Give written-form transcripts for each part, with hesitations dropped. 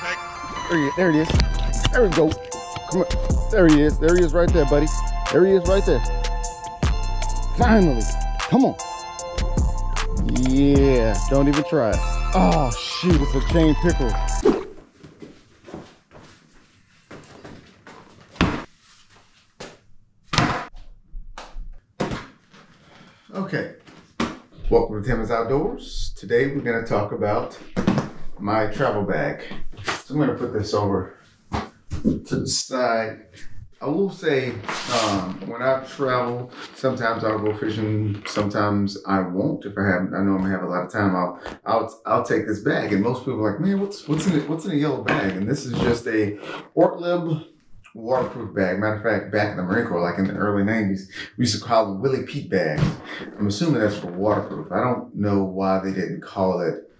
There it is. There we go. Come on. There he is. There he is right there, buddy. There he is right there. Finally. Come on. Yeah. Don't even try it. Oh, shoot. It's a chain pickerel. Okay. Welcome to Tim's Outdoors. Today we're going to talk about my travel bag. So I'm going to put this over to the side. I will say, when I travel, sometimes I'll go fishing, sometimes I won't. If I know I'm gonna have a lot of time, I'll take this bag. And most people are like, man, what's in it? What's in a yellow bag? And this is just a Ortlib waterproof bag. Matter of fact, back in the Marine Corps, like in the early 90s, we used to call them Willie Pete bags. I'm assuming that's for waterproof. I don't know why they didn't call it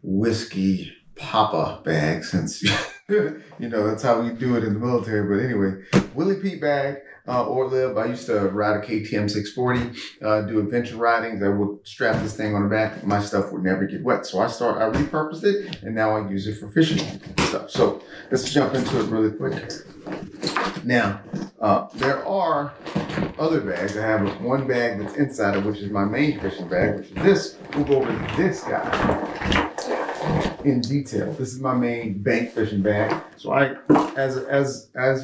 Whiskey Papa bag, since you know that's how we do it in the military. But anyway, Willie Pete bag, Ortlib. I used to ride a KTM 640, do adventure ridings. I would strap this thing on the back. My stuff would never get wet, so I repurposed it, and now I use it for fishing stuff. So let's jump into it really quick. Now, there are other bags. I have one bag that's inside of, which is my main fishing bag, which is this. We'll go over to this guy in detail. This is my main bank fishing bag. So I, as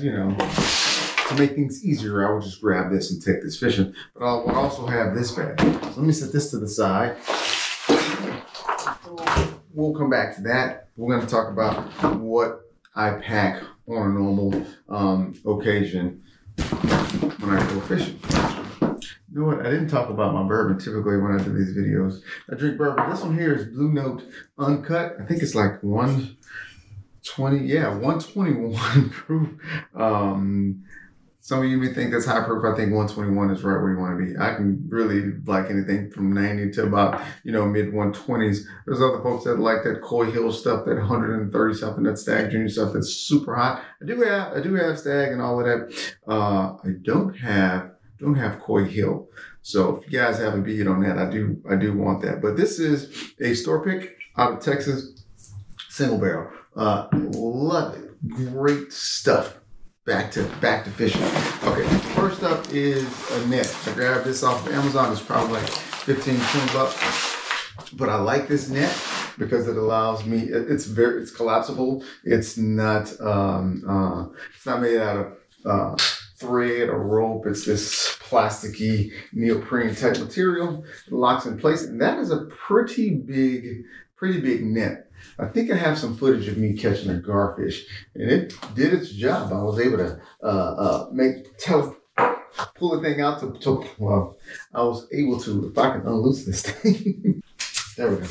you know, to make things easier, I will just grab this and take this fishing. But I will also have this bag. So let me set this to the side. We'll come back to that. We're going to talk about what I pack on a normal occasion when I go fishing. You know what? I didn't talk about my bourbon typically when I do these videos. I drink bourbon. This one here is Blue Note Uncut. I think it's like 120, yeah, 121 proof. Some of you may think that's high proof. I think 121 is right where you want to be. I can really like anything from 90 to about, you know, mid 120s. There's other folks that like that Coy Hill stuff, that 130 something, that Stag Junior stuff that's super hot. I do have Stag and all of that. I don't have Coy Hill. So if you guys have a bead on that, I do want that. But this is a store pick out of Texas, single barrel. Love it. Great stuff. Back to fishing. Okay, first up is a net. I grabbed this off of Amazon. It's probably like 15, 20 bucks. But I like this net because it allows me, it's collapsible. It's not made out of thread or rope. It's this plasticky neoprene type material. It locks in place, and that is a pretty big net. I think I have some footage of me catching a garfish, and it did its job. I was able to pull the thing out well, I was able to, if I can unloose this thing. There we go.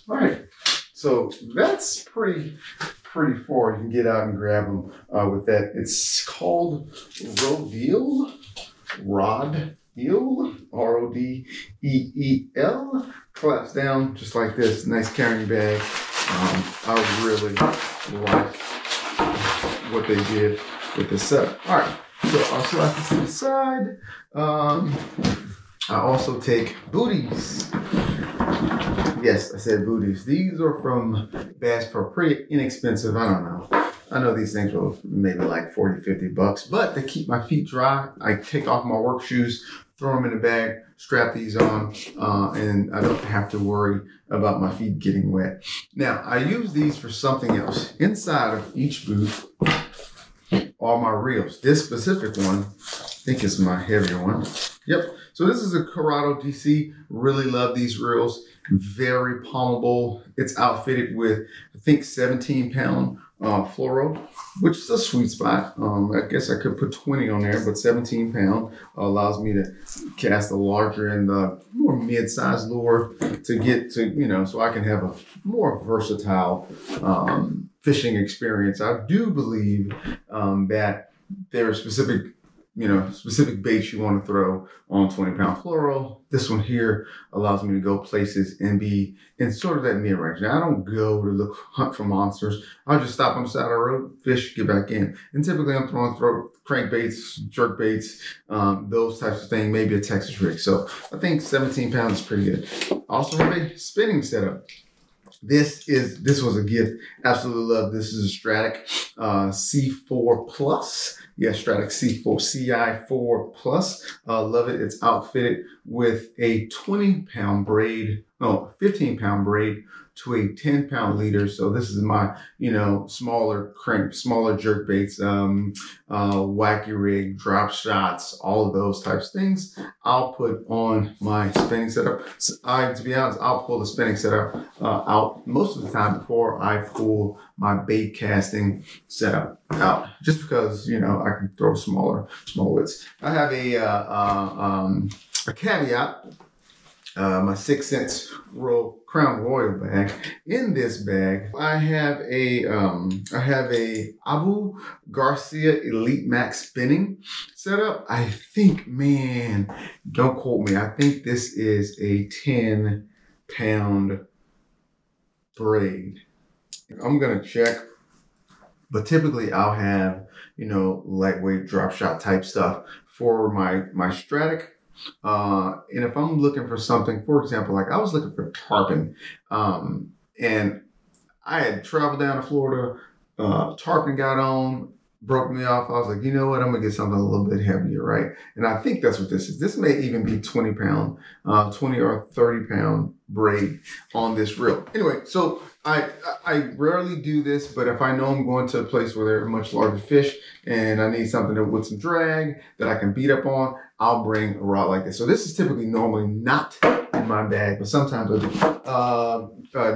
All right, so that's pretty far. You can get out and grab them with that. It's called Rodeel, R-O-D-E-E-L. Collapse down just like this. Nice carrying bag. I really like what they did with this setup. All right, so I'll slide this to the side. I also take booties. Yes, I said booties. These are from Bass Pro. Pretty inexpensive. I don't know. I know these things were maybe like 40, 50 bucks, but they keep my feet dry. I take off my work shoes, throw them in the bag, strap these on, and I don't have to worry about my feet getting wet. Now, I use these for something else. Inside of each boot are my reels. This specific one, I think it's my heavier one. Yep. So this is a Corrado DC. Really love these reels. Very palmable. It's outfitted with, I think, 17-pound fluoro, which is a sweet spot. I guess I could put 20 on there, but 17-pound allows me to cast a larger and more mid-sized lure to get to, you know, so I can have a more versatile fishing experience. I do believe that there are specific baits you want to throw on 20-pound fluoro. This one here allows me to go places and be in sort of that mid-range. Now, I don't go to hunt for monsters. I'll just stop on the side of the road, fish, get back in. And typically I'm throwing crankbaits, jerk baits, those types of things, maybe a Texas rig. So I think 17 pounds is pretty good. I also have a spinning setup. This was a gift. Absolutely love. This is a Stratic C4 Plus. Yeah, Stratic C4 CI4 Plus. Love it. It's outfitted with a 20-pound braid, no, 15-pound braid to a 10-pound leader. So this is my, smaller crank, smaller jerk baits, wacky rig, drop shots, all of those types of things. I'll put on my spinning setup. So to be honest, I'll pull the spinning setup out most of the time before I pull my bait casting setup out, just because I can throw small weights. I have a caveat. My 6 cents Crown Royal bag. In this bag, I have a Abu Garcia Elite Max spinning setup. I think, man, don't quote me. I think this is a 10-pound braid. I'm gonna check, but typically I'll have lightweight drop shot type stuff for my Stratic. And if I'm looking for something, for example, like I was looking for tarpon, and I had traveled down to Florida, tarpon got on, broke me off. I was like, you know what, I'm gonna get something a little bit heavier, right? And I think that's what this is. This may even be 20 or 30 pound braid on this reel. Anyway, so I rarely do this, but if I know I'm going to a place where there are much larger fish and I need something with some drag that I can beat up on, I'll bring a rod like this. So this is typically normally not in my bag, but sometimes I do.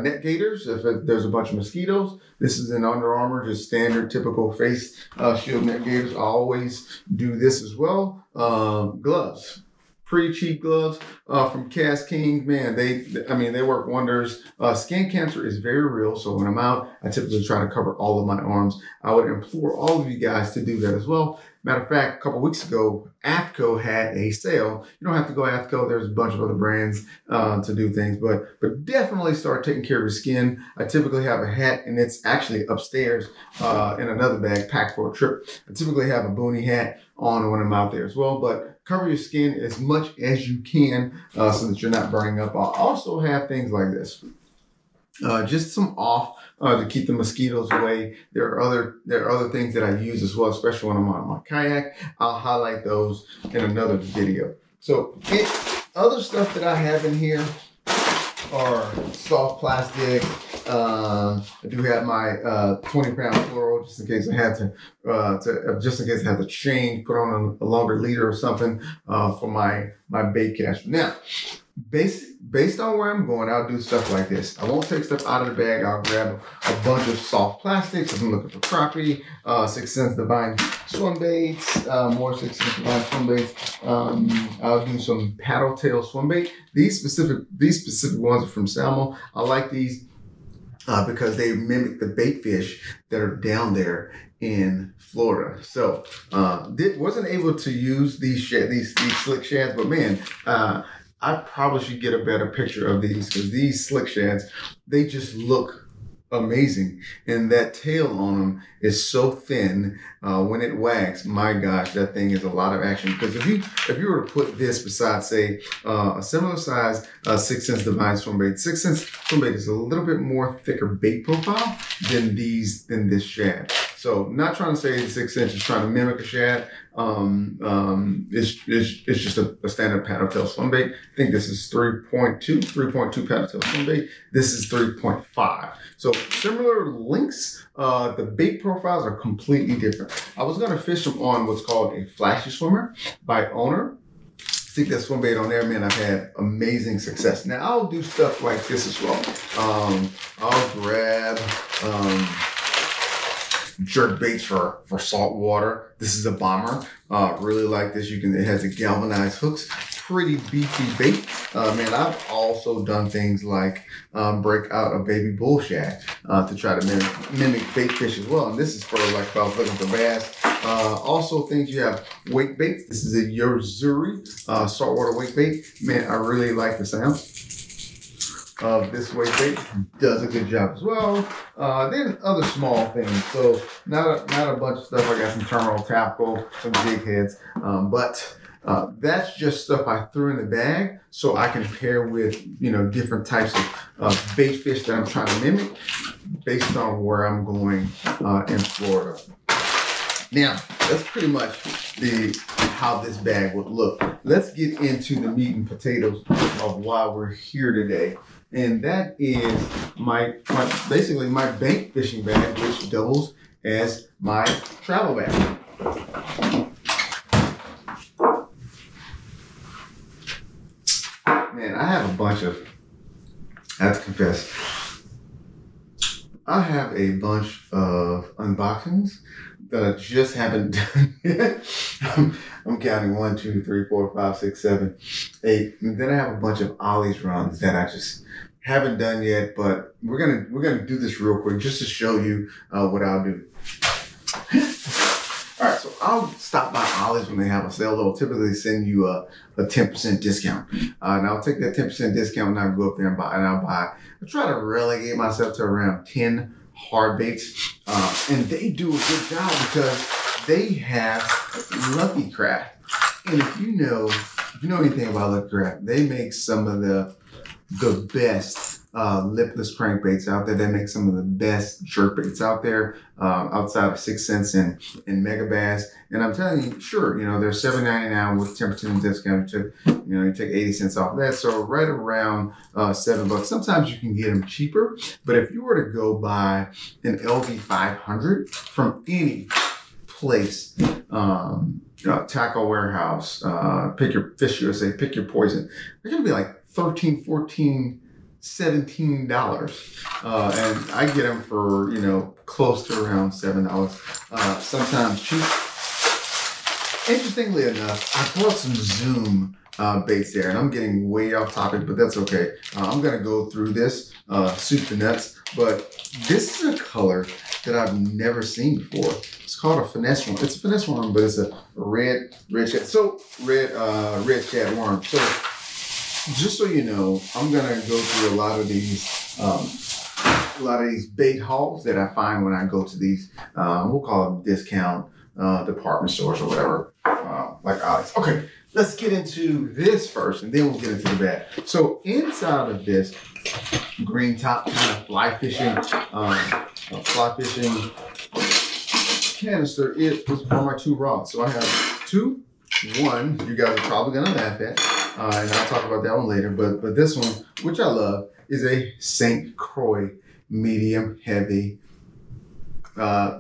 Net gaiters, if there's a bunch of mosquitoes. This is in Under Armour, just standard, typical face shield net gaiters. I always do this as well. Gloves. Pretty cheap gloves from Cast King. Man, they work wonders. Skin cancer is very real, so when I'm out, I typically try to cover all of my arms. I would implore all of you guys to do that as well. Matter of fact, a couple weeks ago, AFCO had a sale. You don't have to go AFCO. There's a bunch of other brands to do things, but definitely start taking care of your skin. I typically have a hat, and it's actually upstairs in another bag packed for a trip. I typically have a boonie hat on when I'm out there as well, but cover your skin as much as you can so that you're not burning up. I'll also have things like this. Just some off to keep the mosquitoes away. There are other things that I use as well, especially when I'm on my kayak. I'll highlight those in another video. So other stuff that I have in here are soft plastic. I do have my 20-pound fluoro just in case I had to change, put on a longer leader or something for my bait caster. Now, based on where I'm going, I'll do stuff like this. I won't take stuff out of the bag. I'll grab a bunch of soft plastics. If I'm looking for crappie, 6 cents Divine swim baits, more 6 cents Divine swim baits. I'll do some paddle tail swim bait. These specific ones are from Salmo. I like these because they mimic the bait fish that are down there in Florida. So wasn't able to use these slick shads, but man, I probably should get a better picture of these because these slick shads, they just look amazing. And that tail on them is so thin when it wags. My gosh, that thing is a lot of action. Because if you were to put this beside, say, a similar size 6 cents Divine swim bait, 6 cents swim bait is a little bit more thicker bait profile than this shad. So not trying to say 6 inches, trying to mimic a shad. It's just a standard paddle tail swim bait. I think this is 3.2 paddle tail swim bait. This is 3.5. So similar lengths. The bait profiles are completely different. I was gonna fish them on what's called a flashy swimmer by Owner. Stick that swim bait on there, man. I've had amazing success. Now I'll do stuff like this as well. I'll grab jerk baits for salt water. This is a bomber. Really like this. It has the galvanized hooks. Pretty beefy bait. Man, I've also done things like break out a baby bull shad to try to mimic bait fish as well. And this is for like if I was looking for bass. Also things you have wake baits. This is a Yozuri saltwater wake bait. Man, I really like the sound of this wake bait. Does a good job as well. Then other small things. So not a bunch of stuff. I got some terminal tackle, some jig heads, but That's just stuff I threw in the bag so I can pair with, you know, different types of bait fish that I'm trying to mimic based on where I'm going in Florida. Now, that's pretty much how this bag would look. Let's get into the meat and potatoes of why we're here today. And that is basically my bank fishing bag, which doubles as my travel bag. Man, I have a bunch of, I have to confess, I have a bunch of unboxings that I just haven't done yet. I'm counting 1, 2, 3, 4, 5, 6, 7, 8. And then I have a bunch of Ollie's runs that I just haven't done yet, but we're gonna do this real quick just to show you what I'll do. All right, so I'll stop by Ollie's when they have a sale. They'll typically send you a 10% discount. And I'll take that 10% discount and I'll go up there and I'll try to relegate myself to around 10 hard baits. And they do a good job because they have Lucky Craft. And if you know anything about Lucky Craft, they make some of the best lipless crankbaits out there. They make some of the best jerkbaits out there, outside of 6 cents and Mega Bass. And I'm telling you, sure, you know, they're $7.99 with 10% discount. You take 80 cents off that. So right around $7. Sometimes you can get them cheaper. But if you were to go buy an LV500 from any place, Tackle Warehouse, Pick Your Fish USA, Pick Your Poison, they're going to be like $13, $14, $17. And I get them for, you know, close to around $7, sometimes cheap. Interestingly enough, I bought some Zoom baits there, and I'm getting way off topic, but that's okay. I'm gonna go through this soup to nuts, but this is a color that I've never seen before. It's called a finesse worm. It's a finesse worm, but it's a red shad. So red shad worm. So just so you know, I'm gonna go through a lot of these bait hauls that I find when I go to these, we'll call them discount department stores or whatever, like Ollie's. Okay, let's get into this first, and then we'll get into the bag. So inside of this green top kind of fly fishing canister is for my 2 rods. So I have 2. One, you guys are probably gonna laugh at, and I'll talk about that one later. But this one, which I love, is a St. Croix medium heavy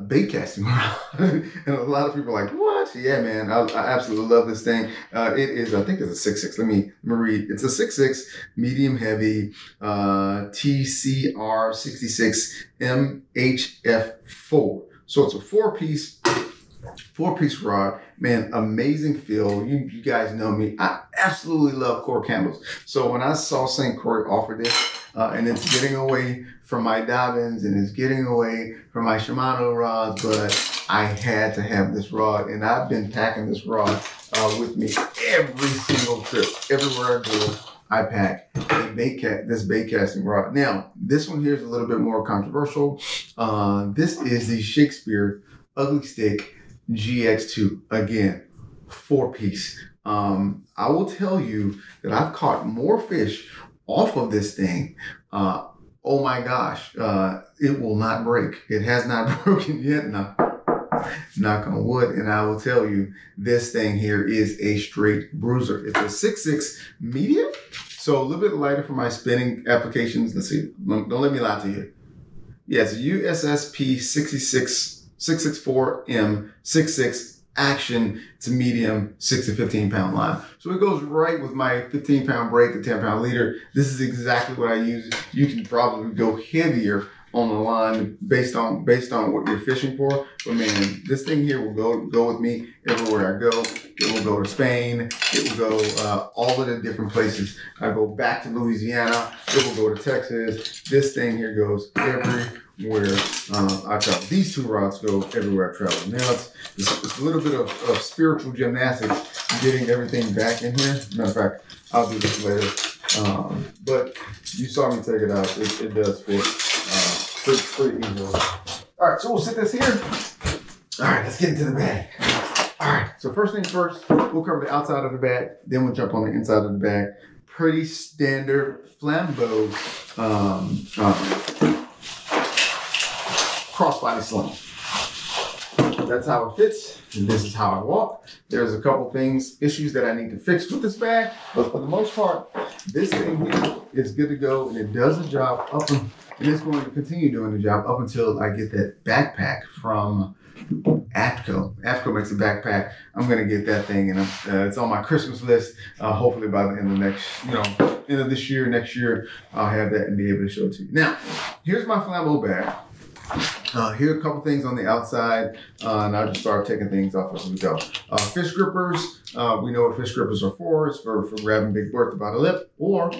bait casting rod. And a lot of people are like, what? Yeah, man, I absolutely love this thing. It is, I think it's a 6.6. Let me read. It's a 6.6 medium heavy TCR 66 MHF4. So it's a 4-piece rod. Man, amazing feel. You guys know me. I absolutely love core candles. So when I saw St. Croix offer this, and it's getting away from my Dobbins and it's getting away from my Shimano rods, but I had to have this rod, and I've been packing this rod with me every single trip. Everywhere I go, I pack this bait casting rod. Now, this one here is a little bit more controversial. This is the Shakespeare Ugly Stick GX2. Again, 4-piece. I will tell you that I've caught more fish off of this thing. Oh my gosh, it will not break. It has not broken yet. Knock on wood. And I will tell you, this thing here is a straight bruiser. It's a 6.6 medium, so a little bit lighter for my spinning applications. Let's see, don't let me lie to you. Yeah, it's a USSP 664M 6.6 action. It's a medium 6 to 15 pound line. So it goes right with my 15 pound braid to 10 pound leader. This is exactly what I use. You can probably go heavier on the line based on what you're fishing for. But man, this thing here will go with me everywhere I go. It will go to Spain. It will go all of the different places. I go back to Louisiana. It will go to Texas. This thing here goes everywhere I travel. These 2 rods go everywhere I travel. Now it's a little bit of spiritual gymnastics getting everything back in here. Matter of fact, I'll do this later. But you saw me take it out. It does fit pretty easily. All right, so we'll set this here. All right, let's get into the bag. All All right, so first thing first, we'll cover the outside of the bag, then we'll jump on the inside of the bag. Pretty standard flambeau crossbody sling. That's how it fits, and this is how I walk. There's a couple issues that I need to fix with this bag, but for the most part, this thing here is good to go, and it does the job and it's going to continue doing the job up until I get that backpack from Atco. Atco makes a backpack. I'm gonna get that thing, and it's on my Christmas list. Hopefully by the end of end of this year, next year, I'll have that and be able to show it to you. Now, here's my flambeau bag. Here are a couple things on the outside, and I'll just start taking things off as we go. Fish grippers. We know what fish grippers are for. It's for grabbing big bertha by the lip, or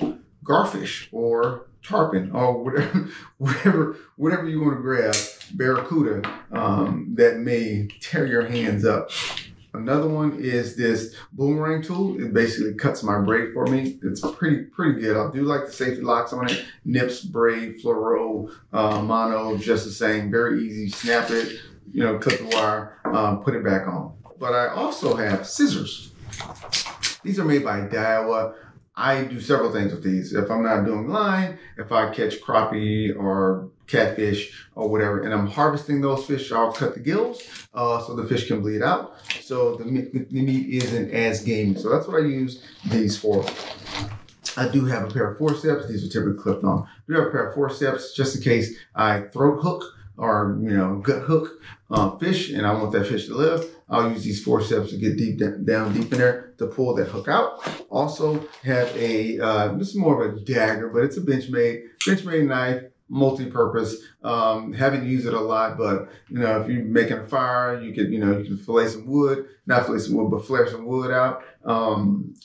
garfish, or tarpon, or whatever you want to grab, barracuda, that may tear your hands up. Another one is this boomerang tool. It basically cuts my braid for me. It's pretty good. I do like the safety locks on it. Nips, braid, fluoro, mono, just the same. Very easy. Snap it, clip the wire, put it back on. But I also have scissors. These are made by Daiwa. I do several things with these. If I'm not doing line, if I catch crappie or catfish or whatever, and I'm harvesting those fish, I'll cut the gills so the fish can bleed out, so the meat isn't as gamey. So that's what I use these for. I do have a pair of forceps. These are typically clipped on. I do have a pair of forceps just in case I throat hook or gut hook fish, and I want that fish to live. I'll use these forceps to get down deep in there to pull that hook out. Also have a this is more of a dagger, but it's a Benchmade knife, multi-purpose. Haven't used it a lot, but if you're making a fire, you can fillet some wood, not fillet some wood, but flare some wood out.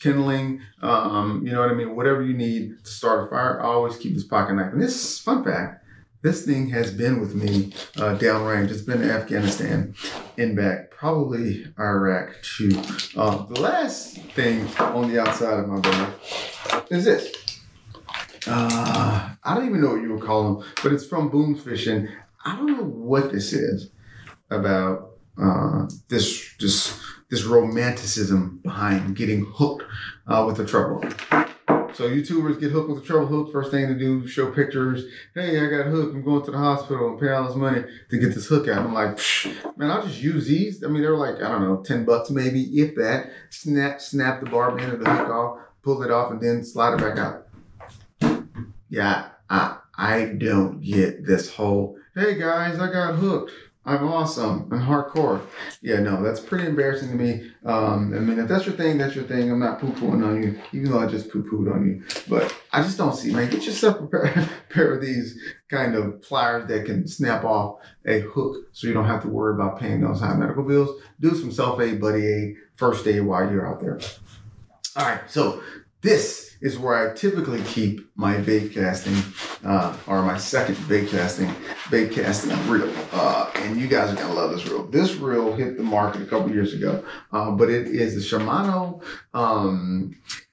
Kindling, you know what I mean? Whatever you need to start a fire, I always keep this pocket knife. And this fun fact. This thing has been with me downrange. It's been to Afghanistan and back, probably Iraq too. The last thing on the outside of my bag is this. I don't even know what you would call them, but it's from Boom Fishing. I don't know what this is about this romanticism behind getting hooked with a treble hook. So YouTubers get hooked with a treble hook. First thing to do, show pictures. Hey, I got hooked. I'm going to the hospital and pay all this money to get this hook out. I'm like, man, I'll just use these. I mean, they're like, I don't know, $10 maybe, if that. Snap the barb end of the hook off, pull it off, and then slide it back out. Yeah, I don't get this whole, hey guys, I got hooked. I'm awesome. I'm hardcore. Yeah, no, that's pretty embarrassing to me. I mean, if that's your thing, that's your thing. I'm not poo-pooing on you, even though I just poo-pooed on you. But I just don't see, man, get yourself a pair of these kind of pliers that can snap off a hook so you don't have to worry about paying those high medical bills. Do some self-aid, buddy aid, first aid while you're out there. All right, so this is where I typically keep my bait casting, or my second bait casting reel. And you guys are gonna love this reel. This reel hit the market a couple years ago, but it is the Shimano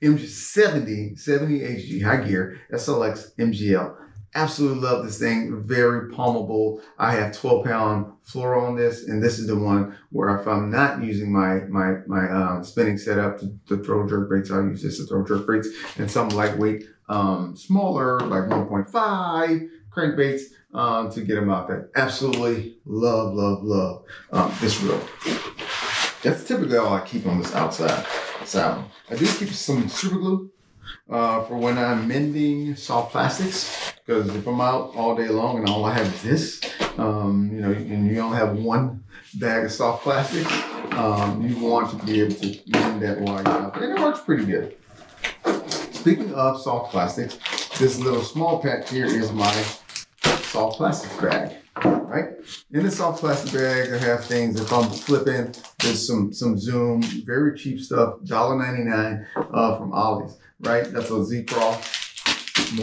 MG70 HG high gear SLX MGL. Absolutely love this thing. Very palmable. I have 12-pound fluoro on this, and this is the one where if I'm not using my spinning setup to throw jerk baits, I'll use this to throw jerk baits and some lightweight, smaller, like 1.5 crankbaits to get them out there. Absolutely love this reel. That's typically all I keep on this outside saddle. I do keep some super glue for when I'm mending soft plastics. Because if I'm out all day long and all I have is this, and you only have one bag of soft plastic, you want to be able to mend that while you're out there. And it works pretty good. Speaking of soft plastics, this little small pack here is my soft plastics bag, right? In the soft plastic bag, I have things, if I'm flipping, there's some Zoom, very cheap stuff, $1.99 from Ollie's, right? That's a Z-Crawl.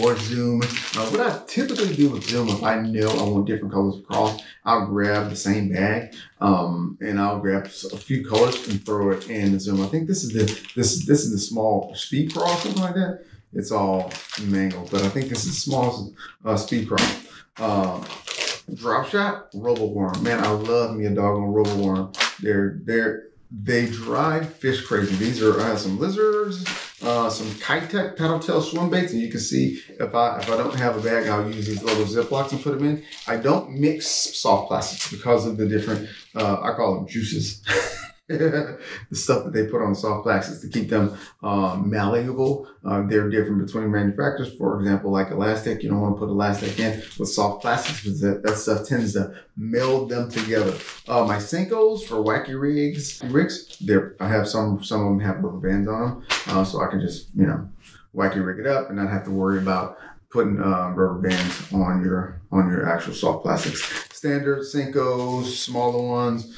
More Zoom. What I typically do with Zoom, if I know I want different colors across, I'll grab the same bag, and I'll grab a few colors and throw it in the Zoom. I think this is the small speed crawl, something like that. It's all mangled, but I think this is the smallest speed crawl. Drop shot, robo worm. Man, I love me a doggone robo worm. they drive fish crazy. These are some lizards, some Kitech paddle tail swim baits, and you can see if I don't have a bag, I'll use these little Ziplocs and put them in. I don't mix soft plastics because of the different, I call them juices. The stuff that they put on the soft plastics to keep them malleable. They're different between manufacturers. For example, like elastic, you don't want to put elastic in with soft plastics because that stuff tends to meld them together. My Senkos for wacky rigs, I have some of them have rubber bands on them, so I can just wacky rig it up and not have to worry about putting rubber bands on your actual soft plastics. Standard Senkos, smaller ones,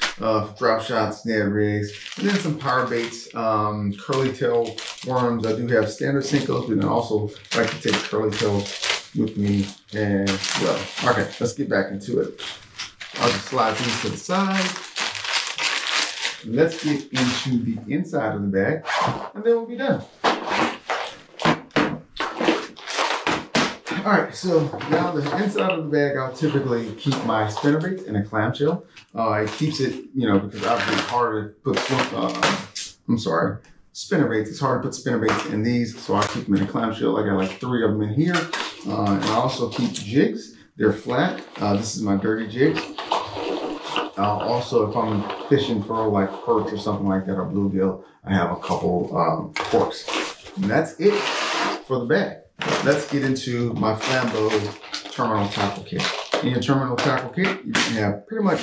drop shots, Ned rigs, and then some power baits, curly tail worms. I do have standard Senkos, but I also like to take curly tail with me as well. Okay, let's get back into it. I'll just slide these to the side. Let's get into the inside of the bag, and then we'll be done. All right, so now the inside of the bag, I'll typically keep my spinnerbaits in a clamshell. It keeps it, because obviously it's harder to put, spinnerbaits. It's hard to put spinnerbaits in these, so I keep them in a clamshell. I got like 3 of them in here. And I also keep jigs. They're flat. This is my dirty jig. Also, if I'm fishing for like perch or something like that, or bluegill, I have a couple corks. And that's it for the bag. Let's get into my Flambeau terminal tackle kit. In your terminal tackle kit, you can have pretty much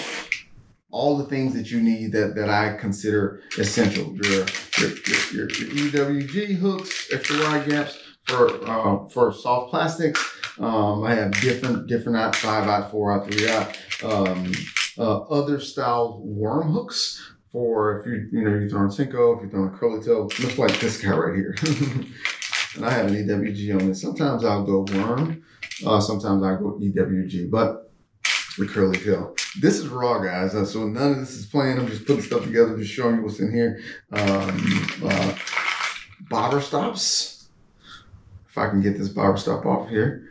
all the things that you need that I consider essential. Your EWG hooks, extra wide gaps for soft plastics. I have different 5-aught, 4-aught, 3-aught, other style worm hooks for if you're throwing Senko, if you're throwing a curly tail, looks like this guy right here. And I have an EWG on this. Sometimes I'll go worm, sometimes I'll go EWG, but the curly tail. This is raw, guys, so none of this is planned. I'm just putting stuff together, just showing you what's in here. Bobber stops. If I can get this bobber stop off here.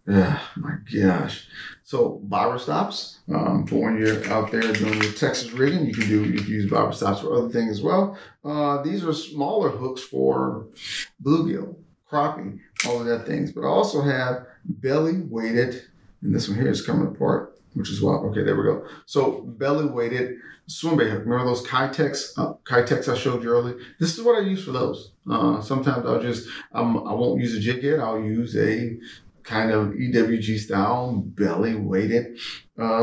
Yeah, my gosh. So bobber stops, for when you're out there doing your Texas rigging, you can use bobber stops for other things as well. These are smaller hooks for bluegill, crappie, all of that things. But I also have belly weighted, and this one here is coming apart, which is why, okay, there we go. So belly weighted swim bait hook. Remember those Kitechs I showed you earlier? This is what I use for those. Sometimes I won't use a jig head. I'll use a kind of EWG style belly weighted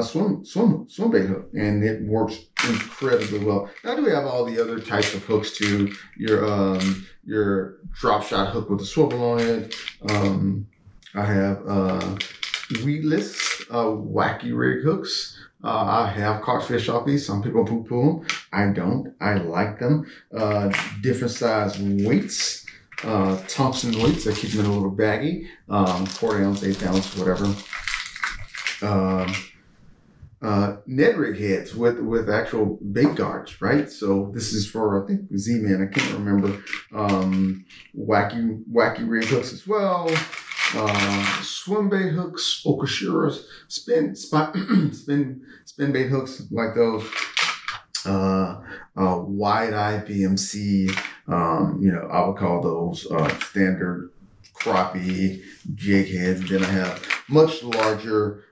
swim bait hook, and it works incredibly well. Now, I do have all the other types of hooks too. Your drop shot hook with a swivel on it. I have weedless wacky rig hooks. I have caught fish off these. Some people poo-poo them. I don't. I like them. Different size weights. Thompson weights. I keep them in a little baggie, 4 ounce, 8 ounce, whatever. Ned rig heads with actual bait guards, right? So this is for, I think, Z-Man. I can't remember. Wacky rig hooks as well. Swim bait hooks, Okashiras, spin bait hooks like those. Wide eye VMC, I would call those standard crappie jig heads. And then I have much larger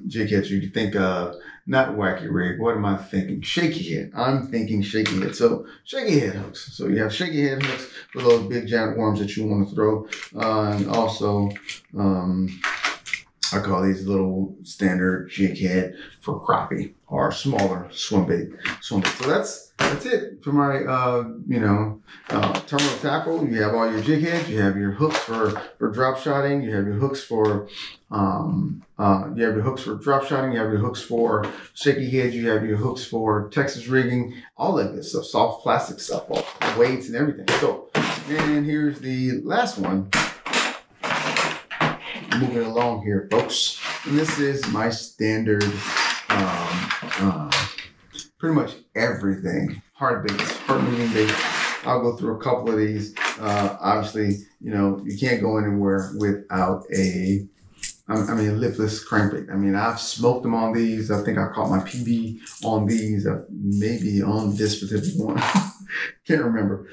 jig heads you can think of, not wacky rig. What am I thinking? Shaky head. I'm thinking shaky head. So shaky head hooks. So you have shaky head hooks for those big giant worms that you want to throw. And also, I call these little standard jig head for crappie or smaller swim bait. So that's it for my terminal tackle. You have all your jig heads. You have your hooks for drop shotting. You have your hooks for drop shotting. You have your hooks for shaky heads. You have your hooks for Texas rigging. All that good stuff. Soft plastic stuff, all the weights and everything. So, and here's the last one. Moving along here, folks. And this is my standard, pretty much everything. Hard baits, hard moving baits. I'll go through a couple of these. Obviously, you can't go anywhere without a I mean, lipless crankbait. I mean, I've smoked them on these. I think I caught my PB on these, maybe on this particular one. Can't remember.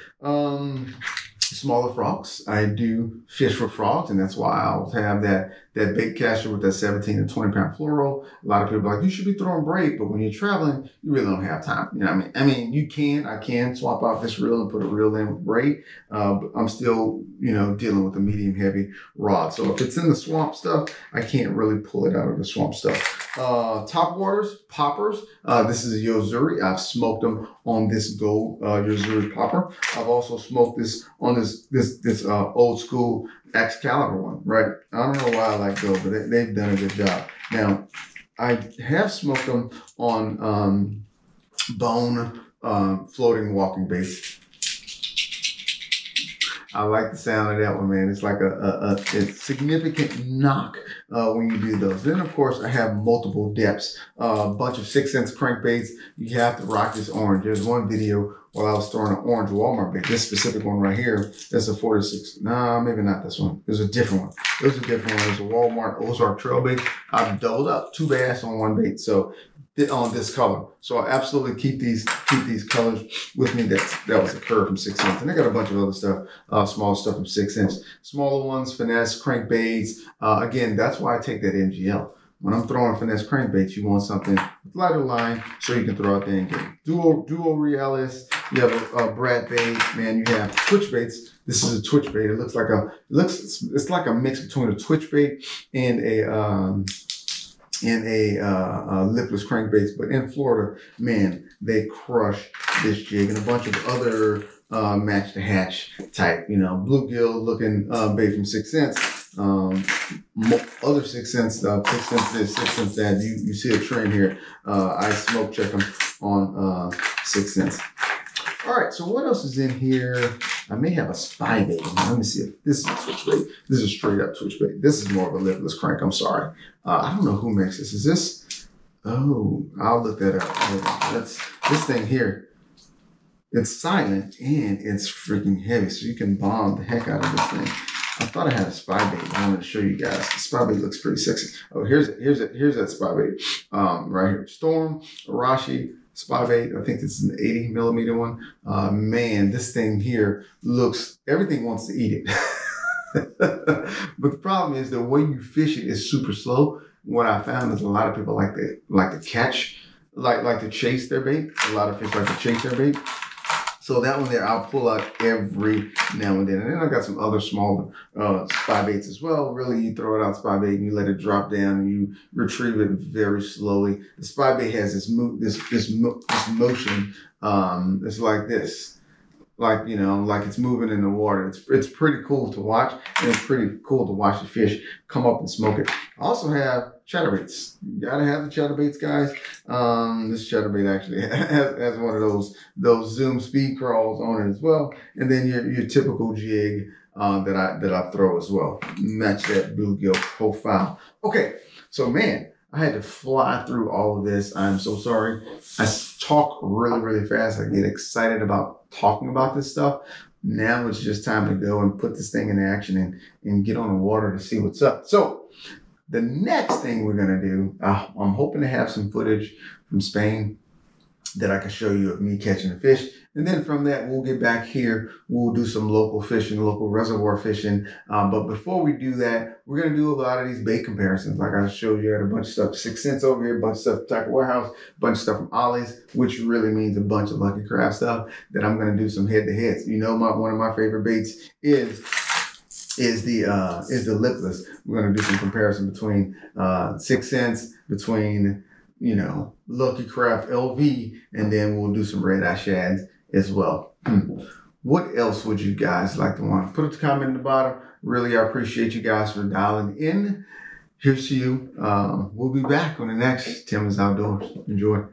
Smaller frogs. I do fish for frogs, and that's why I'll have that bait caster with that 17 to 20 pound fluoro. A lot of people are like, you should be throwing braid, but when you're traveling, you really don't have time. You know what I mean? I can swap out this reel and put a reel in with braid, but I'm still, dealing with a medium heavy rod. So if it's in the swamp stuff, I can't really pull it out of the swamp stuff. Top waters, poppers. This is a Yozuri. I've smoked them on this gold Yozuri popper. I've also smoked this on this old school Excalibur one, right? I don't know why I like gold, but they've done a good job. Now, I have smoked them on bone floating walking baits. I like the sound of that one, man. It's like a significant knock when you do those. Then, of course, I have multiple depths. A bunch of 6 cents crankbaits. You have to rock this orange. There's one video while I was throwing an orange Walmart bait. This specific one right here, that's a 46. Nah, maybe not this one. There's a different one. There's a different one. There's a Walmart Ozark trail bait. I've doubled up 2 bass on one bait. So on this color. So I absolutely keep these colors with me. That was a curve from 6 cents. And I got a bunch of other stuff, smaller stuff from 6 cents. Smaller ones, finesse, crankbaits. Again, that's why I take that MGL. When I'm throwing finesse crankbaits, you want something with lighter line so you can throw out there and get duo realis. You have a Brad bait, man. You have twitch baits. This is a twitch bait. It looks like it's like a mix between a twitch bait and a lipless crankbaits. But in Florida, man, they crush this jig, and a bunch of other match to hatch type, bluegill looking bait from 6 cents. Other 6 cents stuff, 6 cents this, 6 cents that. You see a trend here. I smoke check them on 6 cents. All right, so what else is in here? I may have a spy bait. Let me see if this is a twitch bait. This is a straight up twitch bait. This is more of a lipless crank. I'm sorry. I don't know who makes this. Is this? Oh, I'll look that up. That's this thing here. It's silent and it's freaking heavy, so you can bomb the heck out of this thing. I thought I had a spy bait. I wanted to show you guys. The spy bait looks pretty sexy. Oh, here's that spy bait. Right here. Storm, Arashi. Spy bait, I think this is an 80 millimeter one. Man, this thing here everything wants to eat it. But the problem is the way you fish it is super slow. What I found is a lot of people like to catch, like to chase their bait. A lot of fish like to chase their bait. So that one there, I'll pull out every now and then. And then I got some other smaller spy baits as well. Really, you throw it out spy bait and you let it drop down and you retrieve it very slowly. The spy bait has this motion. It's like this. Like it's moving in the water. It's pretty cool to watch, and it's pretty cool to watch the fish come up and smoke it. I also have chatterbaits. You gotta have the chatterbaits, guys. This chatterbait actually has one of those zoom speed crawls on it as well, and then your typical jig that I throw as well. Match that bluegill profile. Okay, so man, I had to fly through all of this. I'm so sorry. I talk really, really fast. I get excited about talking about this stuff. Now it's just time to go and put this thing in action and get on the water to see what's up. So the next thing we're going to do, I'm hoping to have some footage from Spain that I can show you of me catching a fish. And then from that, we'll get back here. We'll do some local fishing, local reservoir fishing. But before we do that, we're going to do a lot of these bait comparisons. Like I showed you, I had a bunch of stuff, 6 cents over here, a bunch of stuff from Tackle Warehouse, a bunch of stuff from Ollie's, which really means a bunch of Lucky Craft stuff that I'm going to do some head-to-heads. One of my favorite baits is the lipless. We're going to do some comparison between 6 cents, between Lucky Craft LV, and then we'll do some red eye shads as well. What else would you guys like to want? Put a comment in the bottom. Really, I appreciate you guys for dialing in. Here's to you. We'll be back on the next Tim is Outdoors. Enjoy.